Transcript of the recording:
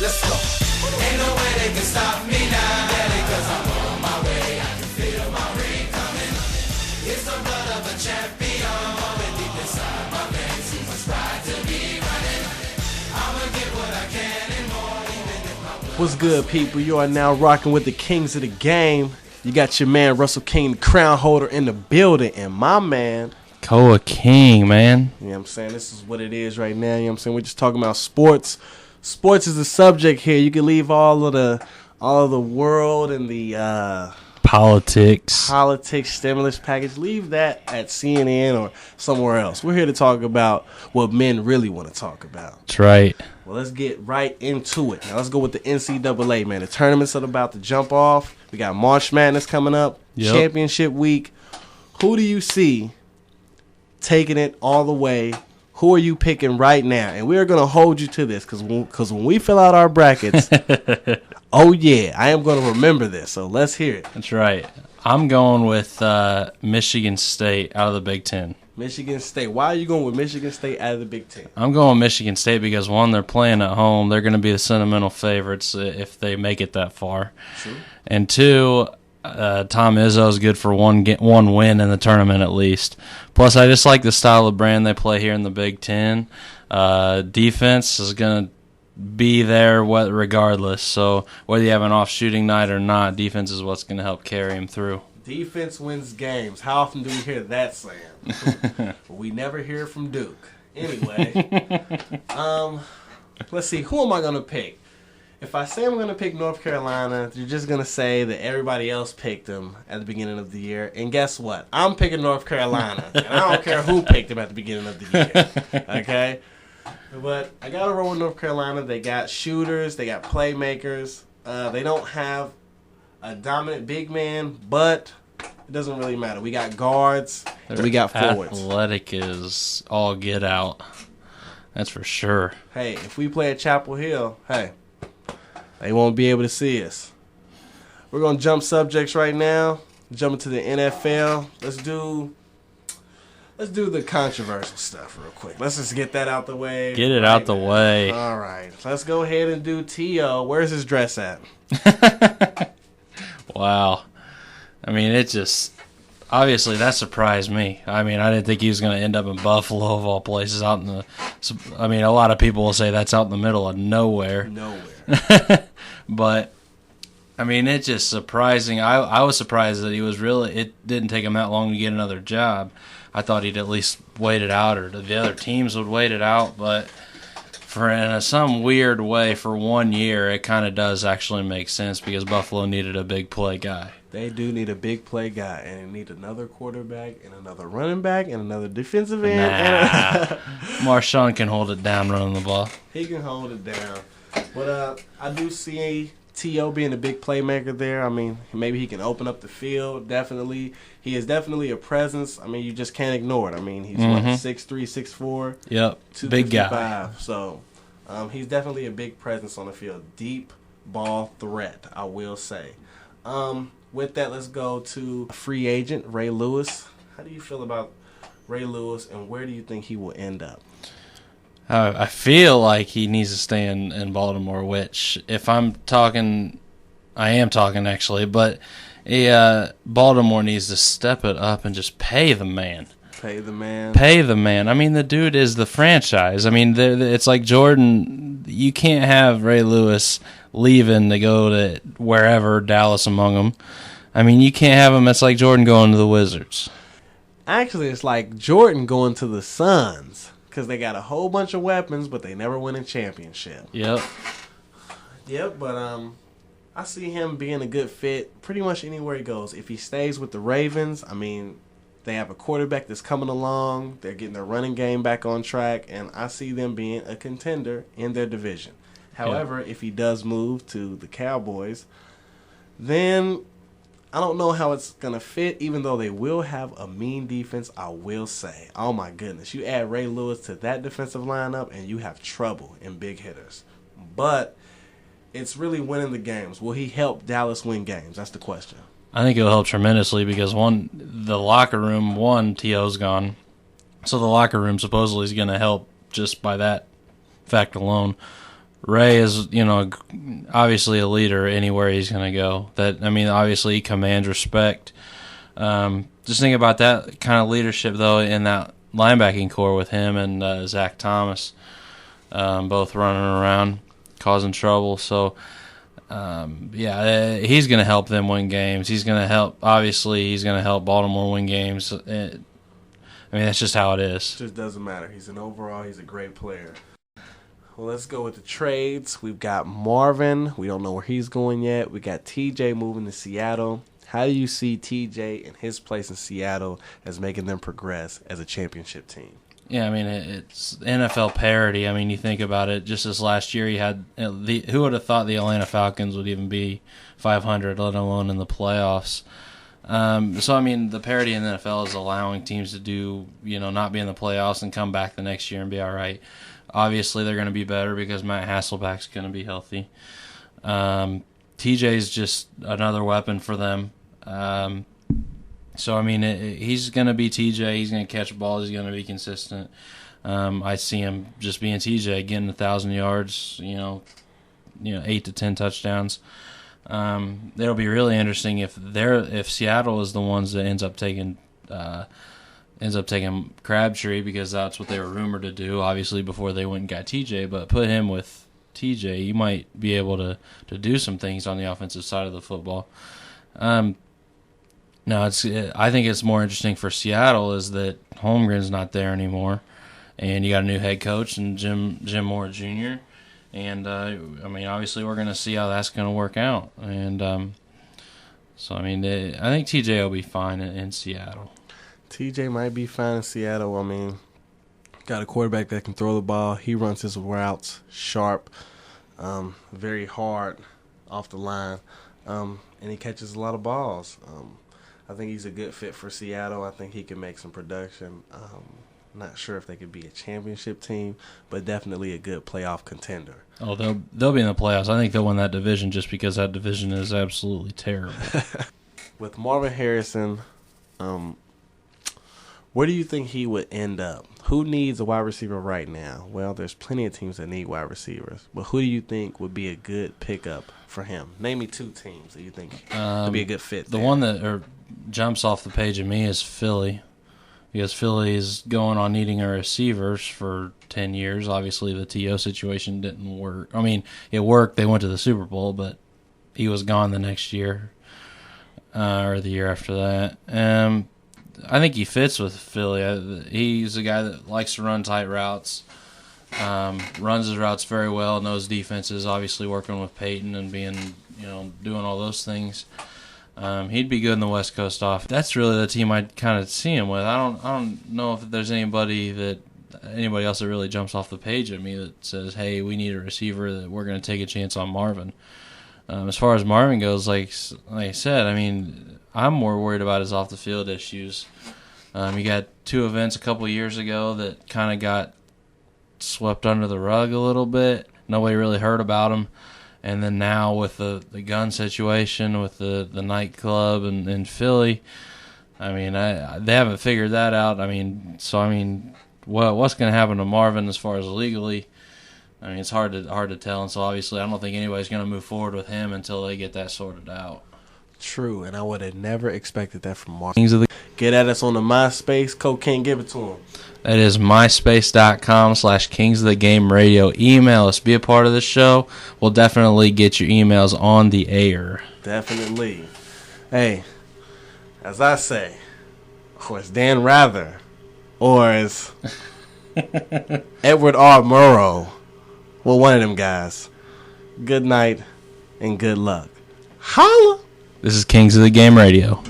Let's go. Ain't no way they can stop me now, Daddy, 'cause I'm on my way. I can feel my ring coming. It's the blood of a champion, moving deep inside my veins. Too much pride to be running. I'ma get what I can and more, even if my... What's good, people? You are now rocking with the kings of the game. You got your man Russell King, the crown holder, in the building, and my man Koa King, man. You know what I'm saying? This is what it is right now. You know what I'm saying? We're just talking about sports. Sports is the subject here. You can leave all of the world and the Politics, stimulus package. Leave that at CNN or somewhere else. We're here to talk about what men really want to talk about. That's right. Well, let's get right into it. Now, let's go with the NCAA, man. The tournaments are about to jump off. We got March Madness coming up, Championship week. Who do you see taking it all the way? Who are you picking right now? And we're going to hold you to this because when we fill out our brackets, oh, yeah, I am going to remember this. So let's hear it. That's right. I'm going with Michigan State out of the Big Ten. Michigan State. Why are you going with Michigan State out of the Big Ten? I'm going Michigan State because, one, they're playing at home. They're going to be the sentimental favorites if they make it that far. True. And two, Tom Izzo is good for one win in the tournament at least. Plus, I just like the style of brand they play here in the Big Ten. Defense is going to be there regardless. So whether you have an off shooting night or not, defense is what's going to help carry them through. Defense wins games. How often do we hear that saying? We never hear it from Duke. Anyway, let's see. Who am I going to pick? If I say I'm going to pick North Carolina, you're just going to say that everybody else picked them at the beginning of the year. And guess what? I'm picking North Carolina. And I don't care who picked them at the beginning of the year. Okay? But I got to roll with North Carolina. They got shooters. They got playmakers. They don't have a dominant big man, but it doesn't really matter. We got guards. We got forwards. Athletic is all get out. That's for sure. Hey, if we play at Chapel Hill, hey, they won't be able to see us. We're going to jump subjects right now. Jump into the NFL. Let's do the controversial stuff real quick. Let's just get that out the way. Get it out the way. All right. Let's go ahead and do T.O. Where's his dress at? Wow. I mean, it just... Obviously, that surprised me. I mean, I didn't think he was going to end up in Buffalo, of all places, out in the... I mean, a lot of people will say that's out in the middle of nowhere. But, I mean, it's just surprising. I was surprised that he was really... It didn't take him that long to get another job. I thought he'd at least wait it out, or the other teams would wait it out. But in some weird way, for 1 year, it kind of does actually make sense because Buffalo needed a big play guy. They do need a big play guy, and they need another quarterback, and another running back, and another defensive end. Marshawn can hold it down running the ball. He can hold it down. But I do see T.O. being a big playmaker there. I mean, maybe he can open up the field, definitely. He is definitely a presence. I mean, you just can't ignore it. I mean, he's 6'3", 6'4". Yep, big guy. So he's definitely a big presence on the field. Deep ball threat, I will say. With that, let's go to free agent Ray Lewis. How do you feel about Ray Lewis, and where do you think he will end up? I feel like he needs to stay in Baltimore, which if I'm talking, I am talking actually, but Baltimore needs to step it up and just pay the man. Pay the man. Pay the man. I mean, the dude is the franchise. I mean, it's like Jordan. You can't have Ray Lewis leaving to go to wherever, Dallas among them. I mean, you can't have him. It's like Jordan going to the Wizards. Actually, it's like Jordan going to the Suns because they got a whole bunch of weapons, but they never win a championship. Yep, but I see him being a good fit pretty much anywhere he goes. If he stays with the Ravens, I mean, they have a quarterback that's coming along. They're getting their running game back on track, and I see them being a contender in their division. However, if he does move to the Cowboys, then I don't know how it's going to fit, even though they will have a mean defense, I will say. Oh, my goodness. You add Ray Lewis to that defensive lineup, and you have trouble in big hitters. But it's really winning the games. Will he help Dallas win games? That's the question. I think it'll help tremendously because, the locker room, T.O.'s gone. So the locker room supposedly is going to help just by that fact alone. Ray is, obviously a leader anywhere he's going to go. Obviously he commands respect. Just think about that kind of leadership, though, in that linebacking core with him and Zach Thomas, both running around, causing trouble. So, he's going to help them win games. He's going to help Baltimore win games. That's just how it is. It just doesn't matter. He's a great player. Well, let's go with the trades. We've got Marvin. We don't know where he's going yet. We got TJ moving to Seattle. How do you see TJ and his place in Seattle as making them progress as a championship team? Yeah, it's NFL parity. You think about it. Just this last year, you had who would have thought the Atlanta Falcons would even be 500, let alone in the playoffs. The parity in the NFL is allowing teams to do, not be in the playoffs and come back the next year and be all right. Obviously, they're going to be better because Matt Hasselbeck's going to be healthy. TJ's just another weapon for them. He's going to be TJ. He's going to catch balls. He's going to be consistent. I see him just being TJ, getting 1,000 yards, 8 to 10 touchdowns. It'll be really interesting if Seattle is the ones that ends up taking Crabtree, because that's what they were rumored to do, obviously, before they went and got TJ. But put him with TJ, you might be able to do some things on the offensive side of the football. I think it's more interesting for Seattle is that Holmgren's not there anymore, and you got a new head coach and Jim Moore Jr. And obviously we're going to see how that's going to work out. And I think TJ will be fine in Seattle. TJ might be fine in Seattle. Got a quarterback that can throw the ball. He runs his routes sharp, very hard off the line, and he catches a lot of balls. I think he's a good fit for Seattle. I think he can make some production. Not sure if they could be a championship team, but definitely a good playoff contender. Oh, they'll be in the playoffs. I think they'll win that division just because that division is absolutely terrible. With Marvin Harrison, where do you think he would end up? Who needs a wide receiver right now? Well, there's plenty of teams that need wide receivers, but who do you think would be a good pickup for him? Name me 2 teams that you think would be a good fit. The one that jumps off the page of me is Philly, because Philly is going on needing a receivers for 10 years. Obviously, the T.O. situation didn't work. It worked. They went to the Super Bowl, but he was gone the next year or the year after that. I think he fits with Philly. He's a guy that likes to run tight routes, runs his routes very well, knows defenses, obviously working with Peyton and being, doing all those things. He'd be good in the West Coast off. That's really the team I'd kind of see him with. I don't know if there's anybody else that really jumps off the page at me that says, hey, we need a receiver, that we're going to take a chance on Marvin. As far as Marvin goes, like I said, I'm more worried about his off-the-field issues. He got 2 events a couple of years ago that kind of got swept under the rug a little bit. Nobody really heard about him. And then now with the gun situation, with the nightclub in Philly, they haven't figured that out. What's going to happen to Marvin as far as legally? It's hard to tell. And so obviously I don't think anybody's going to move forward with him until they get that sorted out. True, and I would have never expected that from Mark. Get at us on the MySpace. Cocaine, give it to him. That is myspace.com/Kings of the Game Radio. Email us. Be a part of the show. We'll definitely get your emails on the air. Definitely. Hey, as I say, or as Dan Rather, or as Edward R. Murrow, well, one of them guys, good night and good luck. Holla! This is Kings of the Game Radio.